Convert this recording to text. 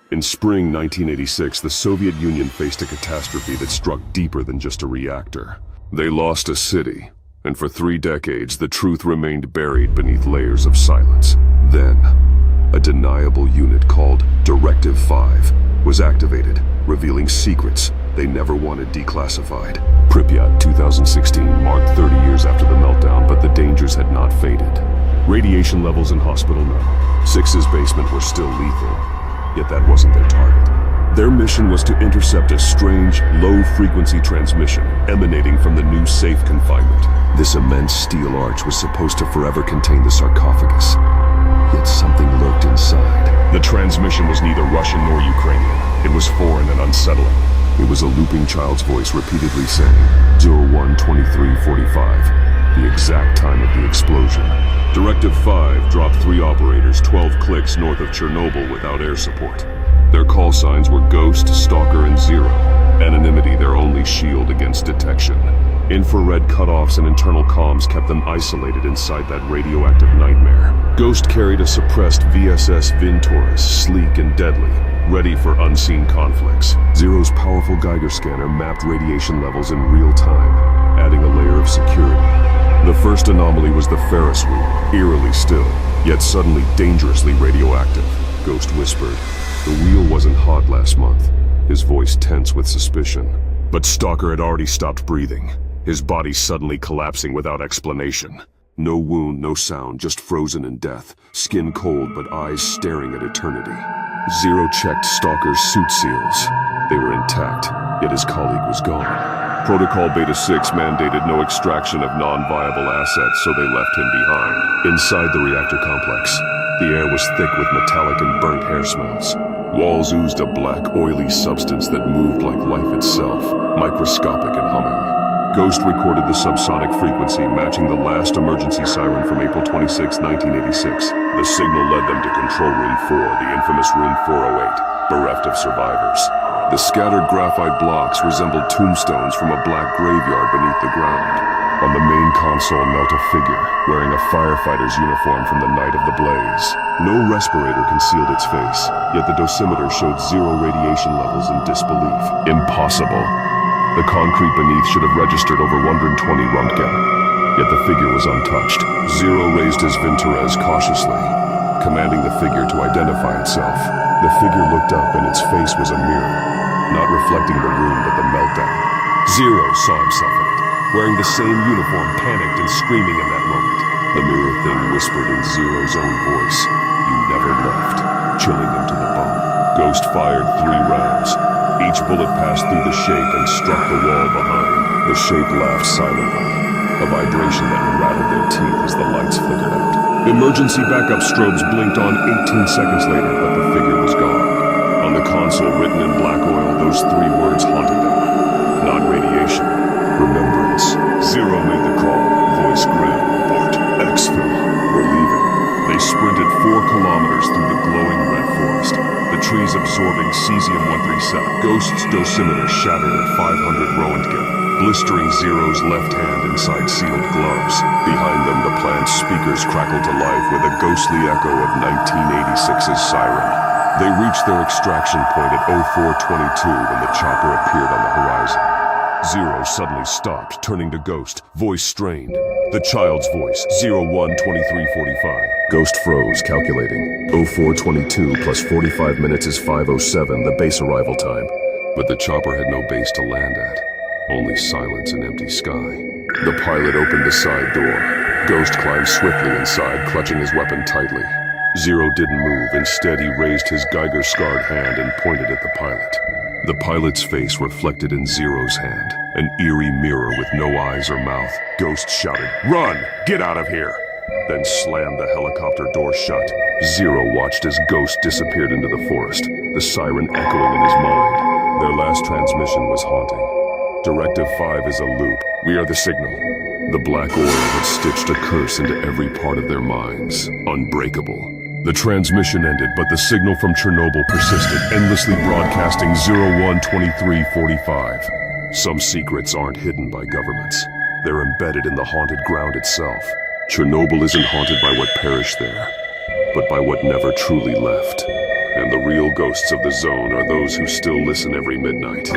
In spring 1986, the Soviet Union faced a catastrophe that struck deeper than just a reactor. They lost a city, and for 3 decades, the truth remained buried beneath layers of silence. Then, a deniable unit called Directive 5 was activated, revealing secrets they never wanted declassified. Pripyat 2016 marked 30 years after the meltdown, but the dangers had not faded. Radiation levels in hospital now. 6's basement were still lethal, yet that wasn't their target. Their mission was to intercept a strange, low-frequency transmission emanating from the new Safe Confinement. This immense steel arch was supposed to forever contain the sarcophagus, yet something lurked inside. The transmission was neither Russian nor Ukrainian. It was foreign and unsettling. It was a looping child's voice repeatedly saying 01-23-45, the exact time of the explosion. Directive 5 dropped 3 operators 12 clicks north of Chernobyl without air support. Their call signs were Ghost, Stalker, and Zero. Anonymity their only shield against detection. Infrared cutoffs and internal comms kept them isolated inside that radioactive nightmare. Ghost carried a suppressed VSS Vintoris, sleek and deadly, ready for unseen conflicts. Zero's powerful Geiger scanner mapped radiation levels in real time, adding a layer of security. The first anomaly was the Ferris wheel, eerily still, yet suddenly dangerously radioactive. Ghost whispered. The wheel wasn't hot last month, his voice tense with suspicion. But Stalker had already stopped breathing, his body suddenly collapsing without explanation. No wound, no sound, just frozen in death, skin cold but eyes staring at eternity. Zero checked Stalker's suit seals. They were intact, yet his colleague was gone. Protocol Beta 6 mandated no extraction of non-viable assets, so they left him behind. Inside the reactor complex, the air was thick with metallic and burnt hair smells. Walls oozed a black, oily substance that moved like life itself, microscopic and humming. Ghost recorded the subsonic frequency, matching the last emergency siren from April 26, 1986. The signal led them to Control Room 4, the infamous Room 408, bereft of survivors. The scattered graphite blocks resembled tombstones from a black graveyard beneath the ground. On the main console knelt a figure, wearing a firefighter's uniform from the night of the blaze. No respirator concealed its face, yet the dosimeter showed 0 radiation levels in disbelief. Impossible. The concrete beneath should have registered over 120 Röntgen, yet the figure was untouched. Zero raised his Vintorez cautiously, commanding the figure to identify itself. The figure looked up and its face was a mirror, not reflecting the room but the meltdown. Zero saw himself in it, wearing the same uniform, panicked and screaming in that moment. The mirror thing whispered in Zero's own voice, "You never left," chilling him to the bone. Ghost fired 3 rounds. Each bullet passed through the shape and struck the wall behind. The shape laughed silently, a vibration that rattled their teeth as the lights flickered out. Emergency backup strobes blinked on 18 seconds later, but the figure was gone. On the console, written in black oil, those 3 words haunted them. Not radiation, remembrance. Zero made the call, voice grim. Report. Exfil. We're leaving. They sprinted 4 kilometers through the glowing red forest, the trees absorbing cesium-137. Ghost's dosimeter shattered at 500 Röntgen, blistering Zero's left hand inside sealed gloves. Behind them, the plant's speakers crackled to life with a ghostly echo of 1986's siren. They reached their extraction point at 0422 when the chopper appeared on the horizon. Zero suddenly stopped, turning to Ghost, voice strained. The child's voice, 01-23-45. Ghost froze, calculating. 0422 plus 45 minutes is 5:07, the base arrival time. But the chopper had no base to land at. Only silence and empty sky. The pilot opened the side door. Ghost climbed swiftly inside, clutching his weapon tightly. Zero didn't move. Instead, he raised his Geiger-scarred hand and pointed at the pilot. The pilot's face reflected in Zero's hand, an eerie mirror with no eyes or mouth. Ghost shouted, "Run! Get out of here!" Then slammed the helicopter door shut. Zero watched as Ghost disappeared into the forest, the siren echoing in his mind. Their last transmission was haunting. Directive 5 is a loop. We are the signal. The black oil had stitched a curse into every part of their minds. Unbreakable. The transmission ended, but the signal from Chernobyl persisted, endlessly broadcasting 01-23-45. Some secrets aren't hidden by governments. They're embedded in the haunted ground itself. Chernobyl isn't haunted by what perished there, but by what never truly left. And the real ghosts of the zone are those who still listen every midnight.